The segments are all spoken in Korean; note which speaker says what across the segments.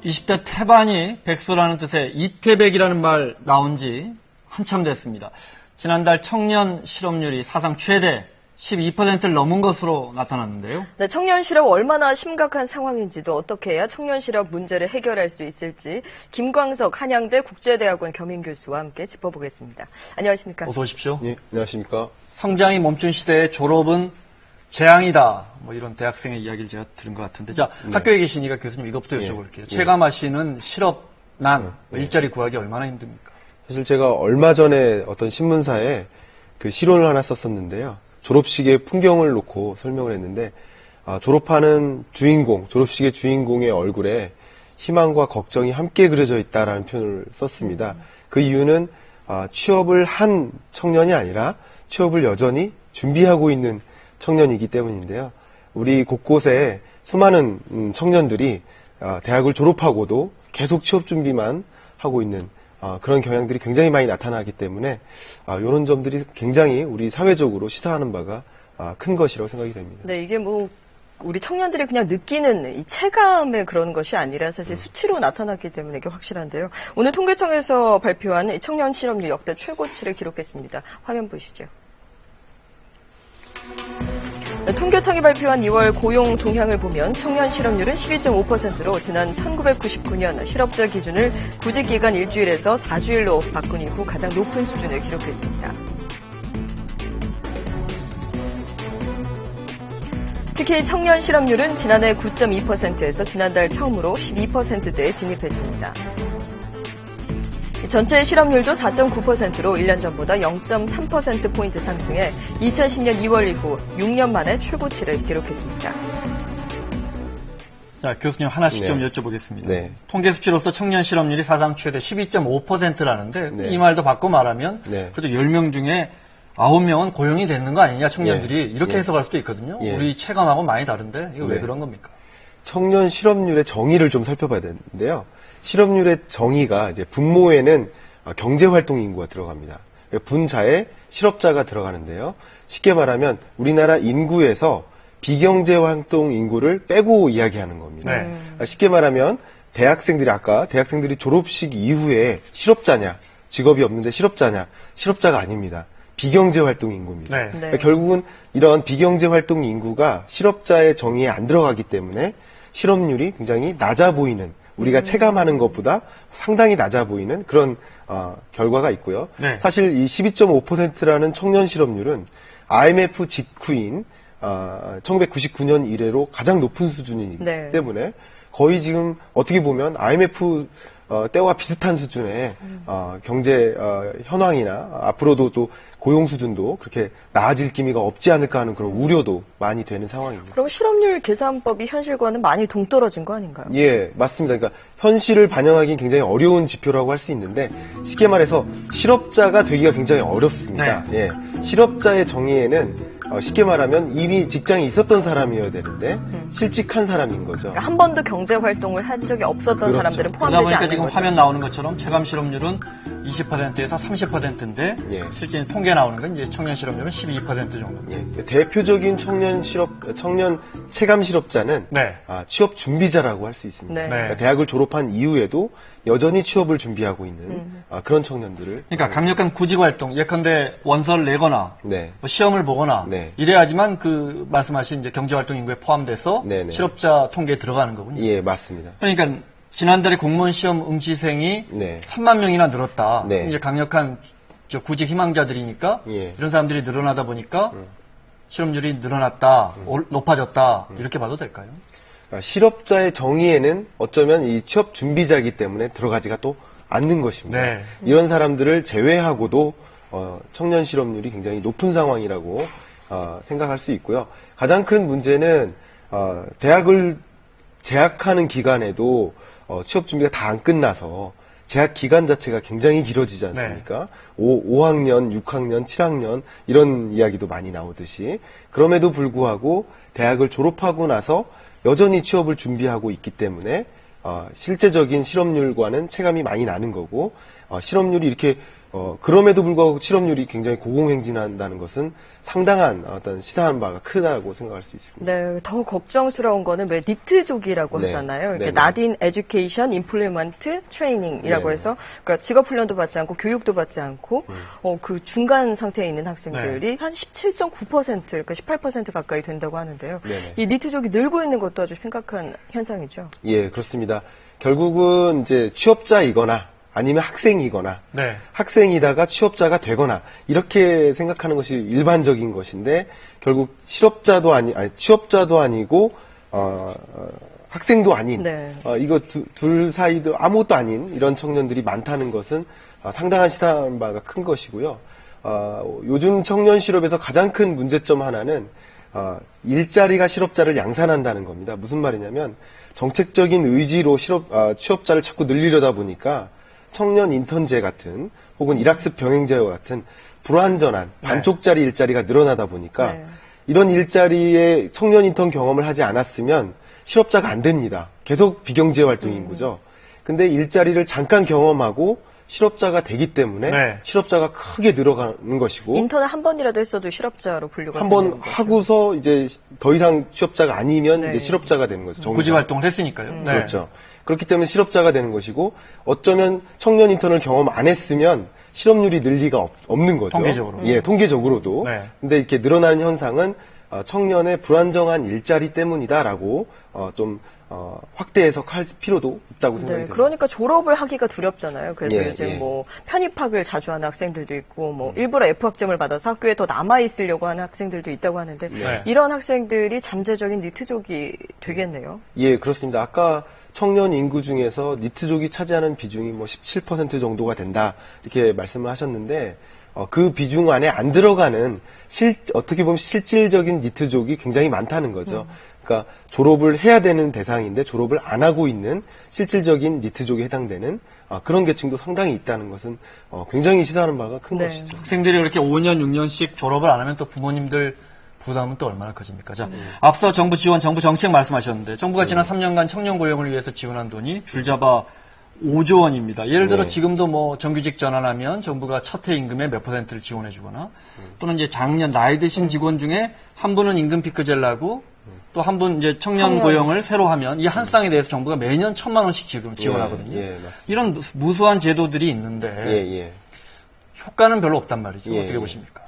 Speaker 1: 20대 태반이 백수라는 뜻의 이태백이라는 말 나온 지 한참 됐습니다. 지난달 청년 실업률이 사상 최대 12%를 넘은 것으로 나타났는데요.
Speaker 2: 네, 청년 실업 얼마나 심각한 상황인지도 어떻게 해야 청년 실업 문제를 해결할 수 있을지 김광석 한양대 국제대학원 겸임교수와 함께 짚어보겠습니다. 안녕하십니까?
Speaker 1: 어서 오십시오.
Speaker 3: 예, 안녕하십니까?
Speaker 1: 성장이 멈춘 시대의 졸업은 재앙이다. 뭐 이런 대학생의 이야기를 제가 들은 것 같은데. 자, 학교에 계시니까 교수님 이것부터 여쭤볼게요. 체감하시는 실업난, 일자리 구하기 얼마나 힘듭니까?
Speaker 3: 사실 제가 얼마 전에 어떤 신문사에 그 실론을 하나 썼었는데요. 졸업식의 풍경을 놓고 설명을 했는데, 졸업하는 주인공, 졸업식의 주인공의 얼굴에 희망과 걱정이 함께 그려져 있다라는 표현을 썼습니다. 그 이유는 취업을 한 청년이 아니라 취업을 여전히 준비하고 있는 청년이기 때문인데요. 우리 곳곳에 수많은 청년들이 대학을 졸업하고도 계속 취업 준비만 하고 있는 그런 경향들이 굉장히 많이 나타나기 때문에 이런 점들이 굉장히 우리 사회적으로 시사하는 바가 큰 것이라고 생각이 됩니다.
Speaker 2: 네, 이게 뭐 우리 청년들이 그냥 느끼는 이 체감의 그런 것이 아니라 사실 수치로 나타났기 때문에 이게 확실한데요. 오늘 통계청에서 발표한 청년 실업률 역대 최고치를 기록했습니다. 화면 보시죠. 네, 통계청이 발표한 2월 고용 동향을 보면 청년 실업률은 12.5%로 지난 1999년 실업자 기준을 구직기간 일주일에서 4주일로 바꾼 이후 가장 높은 수준을 기록했습니다. 특히 청년 실업률은 지난해 9.2%에서 지난달 처음으로 12%대에 진입했습니다. 전체 실업률도 4.9%로 1년 전보다 0.3%포인트 상승해 2010년 2월 이후 6년 만에 최고치를 기록했습니다.
Speaker 1: 자, 교수님 하나씩 좀 여쭤보겠습니다. 네. 통계 수치로서 청년 실업률이 사상 최대 12.5%라는데 이 말도 바꿔 말하면 그래도 10명 중에 9명은 고용이 되는 거 아니냐, 청년들이. 이렇게 해석할 수도 있거든요. 우리 체감하고 많이 다른데 이거 왜 그런 겁니까?
Speaker 3: 청년 실업률의 정의를 좀 살펴봐야 되는데요. 실업률의 정의가 이제 분모에는 경제활동 인구가 들어갑니다. 분자에 실업자가 들어가는데요. 쉽게 말하면 우리나라 인구에서 비경제활동 인구를 빼고 이야기하는 겁니다. 쉽게 말하면 대학생들이 졸업식 이후에 실업자냐, 직업이 없는데 실업자냐, 실업자가 아닙니다. 비경제활동 인구입니다. 그러니까 결국은 이런 비경제활동 인구가 실업자의 정의에 안 들어가기 때문에 실업률이 굉장히 낮아 보이는, 우리가 체감하는 것보다 상당히 낮아 보이는 그런 결과가 있고요. 사실 이 12.5%라는 청년 실업률은 IMF 직후인 1999년 이래로 가장 높은 수준이기 때문에 거의 지금 어떻게 보면 IMF 때와 비슷한 수준의 경제 현황이나 앞으로도 또 고용 수준도 그렇게 나아질 기미가 없지 않을까 하는 그런 우려도 많이 되는 상황입니다.
Speaker 2: 그럼 실업률 계산법이 현실과는 많이 동떨어진 거 아닌가요?
Speaker 3: 예, 맞습니다. 그러니까 현실을 반영하기는 굉장히 어려운 지표라고 할 수 있는데 쉽게 말해서 실업자가 되기가 굉장히 어렵습니다. 예, 실업자의 정의에는 쉽게 말하면 이미 직장에 있었던 사람이어야 되는데 실직한 사람인 거죠.
Speaker 2: 그러니까 한 번도 경제 활동을 한 적이 없었던 사람들은 포함되지 않는 거죠.
Speaker 1: 그러다 보니까 지금 화면 나오는 것처럼 체감 실업률은 20%에서 30%인데 실제 통계 나오는 건 이제 청년 실업률은 12% 정도.
Speaker 3: 대표적인 청년 체감 실업자는 취업 준비자라고 할 수 있습니다. 그러니까 대학을 졸업한 이후에도 여전히 취업을 준비하고 있는 그런 청년들을.
Speaker 1: 그러니까 강력한 구직 활동, 예컨대 원서를 내거나 뭐 시험을 보거나 이래야지만 그 말씀하신 이제 경제 활동 인구에 포함돼서 실업자 통계에 들어가는 거군요.
Speaker 3: 예, 맞습니다.
Speaker 1: 그러니까 지난달에 공무원 시험 응시생이 3만 명이나 늘었다. 이제 강력한 구직 희망자들이니까 이런 사람들이 늘어나다 보니까 실업률이 늘어났다, 높아졌다 이렇게 봐도 될까요?
Speaker 3: 실업자의 정의에는 어쩌면 이 취업 준비자이기 때문에 들어가지가 또 않는 것입니다. 이런 사람들을 제외하고도 청년 실업률이 굉장히 높은 상황이라고 생각할 수 있고요. 가장 큰 문제는 대학을 재학하는 기간에도 취업 준비가 다 안 끝나서 재학 기간 자체가 굉장히 길어지지 않습니까? 5학년, 6학년, 7학년 이런 이야기도 많이 나오듯이 그럼에도 불구하고 대학을 졸업하고 나서 여전히 취업을 준비하고 있기 때문에 실제적인 실업률과는 체감이 많이 나는 거고 실업률이 이렇게 그럼에도 불구하고 실업률이 굉장히 고공행진한다는 것은 상당한 어떤 시사하는 바가 크다고 생각할 수 있습니다.
Speaker 2: 네, 더 걱정스러운 거는 왜 니트족이라고
Speaker 3: 네.
Speaker 2: 하잖아요. 이렇게
Speaker 3: 네네.
Speaker 2: 나딘 에듀케이션 임플리먼트 트레이닝이라고
Speaker 3: 네네.
Speaker 2: 해서 그러니까 직업 훈련도 받지 않고 교육도 받지 않고 그 중간 상태에 있는 학생들이 한 17.9% 그러니까 18% 가까이 된다고 하는데요.
Speaker 3: 네네.
Speaker 2: 이 니트족이 늘고 있는 것도 아주 심각한 현상이죠.
Speaker 3: 예, 그렇습니다. 결국은 이제 취업자이거나 아니면 학생이거나
Speaker 1: 네.
Speaker 3: 학생이다가 취업자가 되거나 이렇게 생각하는 것이 일반적인 것인데 결국 취업자도 아니고 학생도 아닌
Speaker 2: 네.
Speaker 3: 이거 둘 사이도 아무것도 아닌 이런 청년들이 많다는 것은 상당한 시사하는 바가 큰 것이고요. 요즘 청년 실업에서 가장 큰 문제점 하나는 일자리가 실업자를 양산한다는 겁니다. 무슨 말이냐면 정책적인 의지로 취업자를 자꾸 늘리려다 보니까 청년 인턴제 같은 혹은 일학습 병행제와 같은 불완전한 반쪽짜리 일자리가 늘어나다 보니까 이런 일자리에 청년 인턴 경험을 하지 않았으면 실업자가 안 됩니다. 계속 비경제 활동 인구죠. 근데 일자리를 잠깐 경험하고 실업자가 되기 때문에 실업자가 크게 늘어가는 것이고
Speaker 2: 인턴을 한 번이라도 했어도 실업자로 분류가
Speaker 3: 한 번
Speaker 2: 되는 거죠.
Speaker 3: 하고서 이제 더 이상 취업자가 아니면 이제 실업자가 되는 거죠. 정규.
Speaker 1: 구직 활동을 했으니까요. 네.
Speaker 3: 그렇죠. 그렇기 때문에 실업자가 되는 것이고 어쩌면 청년 인턴을 경험 안 했으면 실업률이 늘 리가 없는 거죠.
Speaker 1: 통계적으로.
Speaker 3: 예, 통계적으로도.
Speaker 1: 네.
Speaker 3: 근데 이렇게 늘어나는 현상은 청년의 불안정한 일자리 때문이다라고 좀 확대 해석할 필요도 있다고 생각이 듭니다.
Speaker 2: 그러니까 졸업을 하기가 두렵잖아요. 그래서
Speaker 3: 예,
Speaker 2: 요즘
Speaker 3: 예.
Speaker 2: 뭐 편입학을 자주 하는 학생들도 있고 뭐 일부러 F학점을 받아서 학교에 더 남아 있으려고 하는 학생들도 있다고 하는데 이런 학생들이 잠재적인 니트족이 되겠네요.
Speaker 3: 예, 그렇습니다. 아까 청년 인구 중에서 니트족이 차지하는 비중이 뭐 17% 정도가 된다 이렇게 말씀을 하셨는데 그 비중 안에 안 들어가는 어떻게 보면 실질적인 니트족이 굉장히 많다는 거죠. 그러니까 졸업을 해야 되는 대상인데 졸업을 안 하고 있는 실질적인 니트족에 해당되는 그런 계층도 상당히 있다는 것은 굉장히 시사하는 바가 큰 것이죠.
Speaker 1: 학생들이 그렇게 5년, 6년씩 졸업을 안 하면 또 부모님들 부담은 또 얼마나 커집니까? 자, 앞서 정부 지원, 정부 정책 말씀하셨는데 정부가 지난 3년간 청년 고용을 위해서 지원한 돈이 줄잡아 5조 원입니다. 예를 들어 지금도 뭐 정규직 전환하면 정부가 첫 해 임금의 몇 %를 지원해 주거나 또는 이제 작년 나이 드신 직원 중에 한 분은 임금 피크제를 하고 또 한 분 이제 청년 고용을 새로 하면 이 한 쌍에 대해서 정부가 매년 1,000만 원씩 지금 지원하거든요. 이런 무수한 제도들이 있는데 효과는 별로 없단 말이죠. 어떻게 보십니까?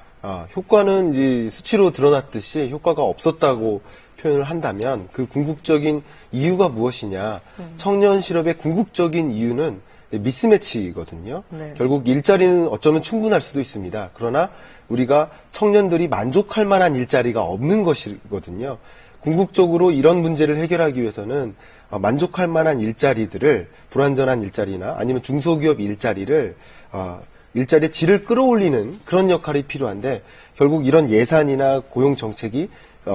Speaker 3: 효과는 이제 수치로 드러났듯이 효과가 없었다고 표현을 한다면 그 궁극적인 이유가 무엇이냐. 청년 실업의 궁극적인 이유는 미스매치거든요. 결국 일자리는 어쩌면 충분할 수도 있습니다. 그러나 우리가 청년들이 만족할 만한 일자리가 없는 것이거든요. 궁극적으로 이런 문제를 해결하기 위해서는 만족할 만한 일자리들을 불완전한 일자리나 아니면 중소기업 일자리의 질을 끌어올리는 그런 역할이 필요한데 결국 이런 예산이나 고용 정책이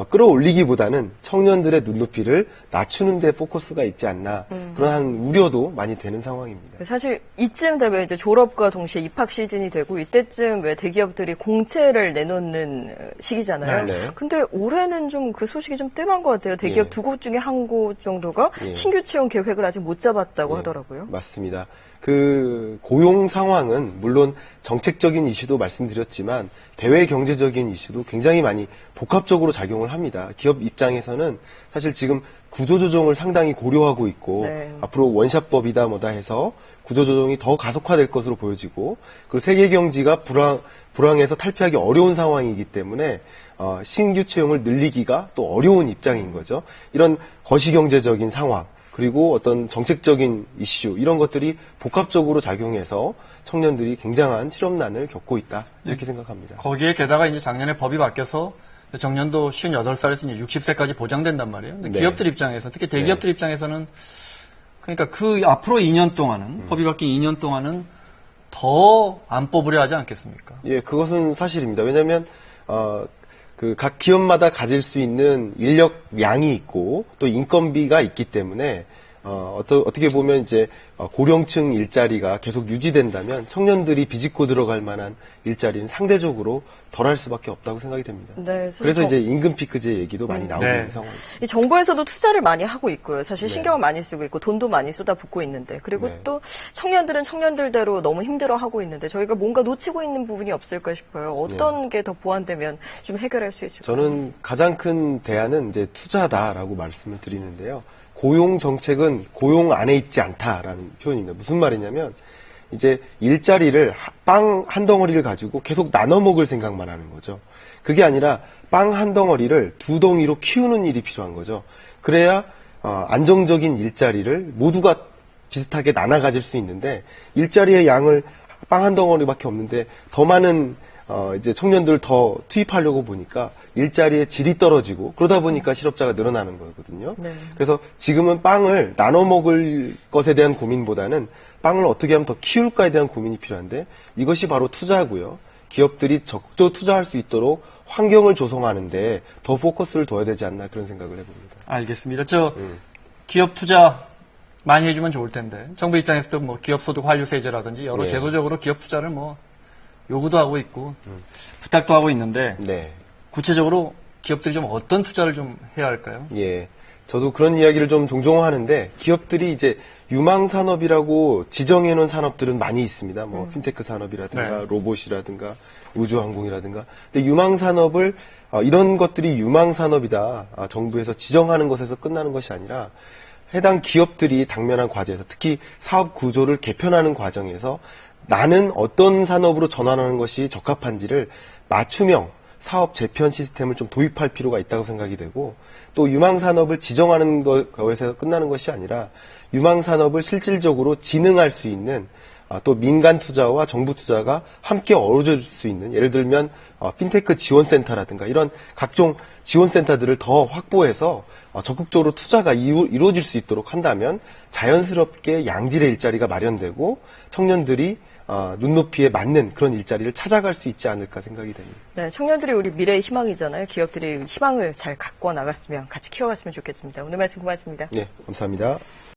Speaker 3: 끌어올리기보다는 청년들의 눈높이를 낮추는 데 포커스가 있지 않나 그러한 우려도 많이 되는 상황입니다.
Speaker 2: 사실 이쯤 되면 이제 졸업과 동시에 입학 시즌이 되고 이때쯤 왜 대기업들이 공채를 내놓는 시기잖아요. 근데 올해는 좀 그 소식이 좀 뜸한 것 같아요. 대기업 두 곳 중에 한 곳 정도가 신규 채용 계획을 아직 못 잡았다고 하더라고요.
Speaker 3: 맞습니다. 그 고용 상황은 물론 정책적인 이슈도 말씀드렸지만 대외 경제적인 이슈도 굉장히 많이 복합적으로 작용을 합니다. 기업 입장에서는 사실 지금 구조조정을 상당히 고려하고 있고 앞으로 원샷법이다 뭐다 해서 구조조정이 더 가속화될 것으로 보여지고 그리고 세계 경제가 불황에서 탈피하기 어려운 상황이기 때문에 신규 채용을 늘리기가 또 어려운 입장인 거죠. 이런 거시경제적인 상황 그리고 어떤 정책적인 이슈 이런 것들이 복합적으로 작용해서 청년들이 굉장한 실업난을 겪고 있다 이렇게 생각합니다.
Speaker 1: 거기에 게다가 이제 작년에 법이 바뀌어서 정년도 58살에서 이제 60세까지 보장된단 말이에요. 근데 기업들 입장에서 특히 대기업들 입장에서는 그러니까 그 앞으로 2년 동안은 법이 바뀐 2년 동안은 더 안 뽑으려 하지 않겠습니까?
Speaker 3: 예, 그것은 사실입니다. 왜냐하면 그 각 기업마다 가질 수 있는 인력량이 있고 또 인건비가 있기 때문에 어떻게 보면 이제 고령층 일자리가 계속 유지된다면 청년들이 비집고 들어갈 만한 일자리는 상대적으로 덜할 수밖에 없다고 생각이 됩니다.
Speaker 2: 네,
Speaker 3: 그래서 이제 임금 피크제 얘기도 많이 나오고 있는 상황입니다.
Speaker 2: 이 정부에서도 투자를 많이 하고 있고요. 사실
Speaker 3: 네.
Speaker 2: 신경을 많이 쓰고 있고 돈도 많이 쏟아붓고 있는데 그리고
Speaker 3: 네.
Speaker 2: 또 청년들은 청년들대로 너무 힘들어하고 있는데 저희가 뭔가 놓치고 있는 부분이 없을까 싶어요. 어떤 게 더 보완되면 좀 해결할 수 있을까요?
Speaker 3: 저는 가장 큰 대안은 이제 투자다라고 말씀을 드리는데요. 고용 정책은 고용 안에 있지 않다라는 표현입니다. 무슨 말이냐면 이제 일자리를 빵 한 덩어리를 가지고 계속 나눠 먹을 생각만 하는 거죠. 그게 아니라 빵 한 덩어리를 두 덩이로 키우는 일이 필요한 거죠. 그래야 안정적인 일자리를 모두가 비슷하게 나눠 가질 수 있는데 일자리의 양을 빵 한 덩어리밖에 없는데 더 많은 이제 청년들을 더 투입하려고 보니까 일자리의 질이 떨어지고 그러다 보니까 실업자가 늘어나는 거거든요.
Speaker 2: 네.
Speaker 3: 그래서 지금은 빵을 나눠 먹을 것에 대한 고민보다는 빵을 어떻게 하면 더 키울까에 대한 고민이 필요한데 이것이 바로 투자고요. 기업들이 적극적으로 투자할 수 있도록 환경을 조성하는데 더 포커스를 둬야 되지 않나 그런 생각을 해봅니다.
Speaker 1: 알겠습니다. 기업 투자 많이 해주면 좋을 텐데 정부 입장에서도 뭐 기업소득 환류세제라든지 여러
Speaker 3: 네.
Speaker 1: 제도적으로 기업 투자를 뭐 요구도 하고 있고 부탁도 하고 있는데
Speaker 3: 네.
Speaker 1: 구체적으로 기업들이 좀 어떤 투자를 좀 해야 할까요?
Speaker 3: 예. 저도 그런 이야기를 좀 종종 하는데 기업들이 이제 유망 산업이라고 지정해 놓은 산업들은 많이 있습니다. 뭐 핀테크 산업이라든가
Speaker 1: 네.
Speaker 3: 로봇이라든가 우주항공이라든가. 근데 유망 산업을 이런 것들이 유망 산업이다. 정부에서 지정하는 것에서 끝나는 것이 아니라 해당 기업들이 당면한 과제에서 특히 사업 구조를 개편하는 과정에서 나는 어떤 산업으로 전환하는 것이 적합한지를 맞춤형 사업 재편 시스템을 좀 도입할 필요가 있다고 생각이 되고 또 유망 산업을 지정하는 것에서 끝나는 것이 아니라 유망 산업을 실질적으로 진흥할 수 있는 또 민간 투자와 정부 투자가 함께 어우러질 수 있는 예를 들면 핀테크 지원센터라든가 이런 각종 지원센터들을 더 확보해서 적극적으로 투자가 이루어질 수 있도록 한다면 자연스럽게 양질의 일자리가 마련되고 청년들이 눈높이에 맞는 그런 일자리를 찾아갈 수 있지 않을까 생각이 됩니다.
Speaker 2: 네, 청년들이 우리 미래의 희망이잖아요. 기업들이 희망을 잘 갖고 나갔으면 같이 키워갔으면 좋겠습니다. 오늘 말씀 고맙습니다.
Speaker 3: 네, 감사합니다.